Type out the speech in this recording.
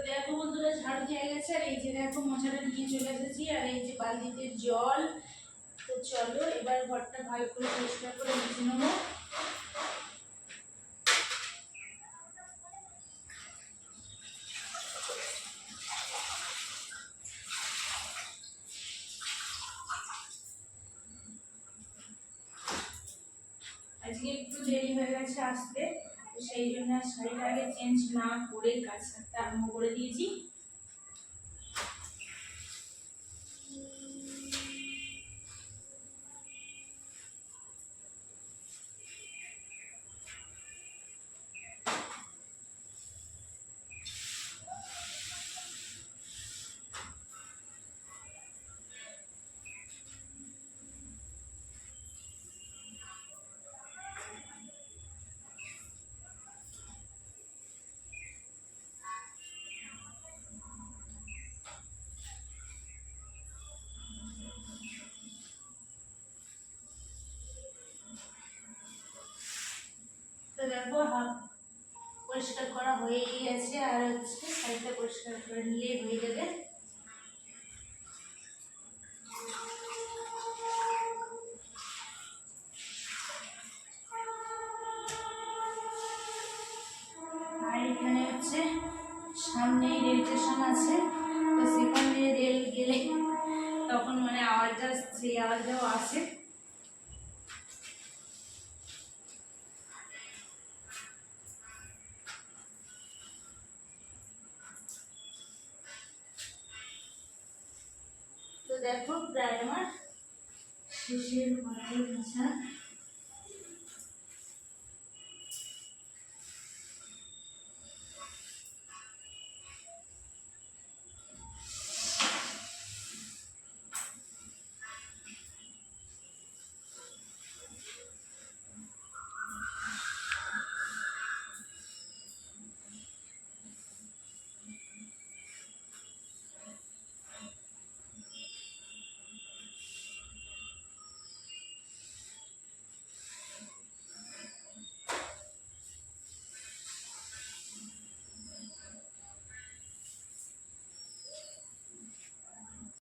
দেখো বন্ধুরা, ঝাড়ু দিয়ে গেছে আর এই যে দেখো মোছাটা নিয়ে চলে এসেছি আর এই যে বালতিতে জল। তো চলো এবার ঘরটা ভালো করে পরিষ্কার করে মুছে নেবো। আজকে একটু দেরি হয়ে গেছে আসতে, তো সেই জন্য শাড়িটা আগে চেঞ্জ না করে কাজ সারতে আরম্ভ করে দিয়েছি। তো দেখো হাফ পরিষ্কার করা হয়েই গেছে আর হচ্ছে শাড়িটা পরিষ্কার করে নিলেই হয়ে যাবে। আর এখানে হচ্ছে সামনেই রেল স্টেশন আছে, তো সেখান দিয়ে রেল গেলে তখন মানে আওয়াজটা সেই আওয়াজটাও আসে। তো দেখো প্রায় আমার শেষের ঘরের মোছা।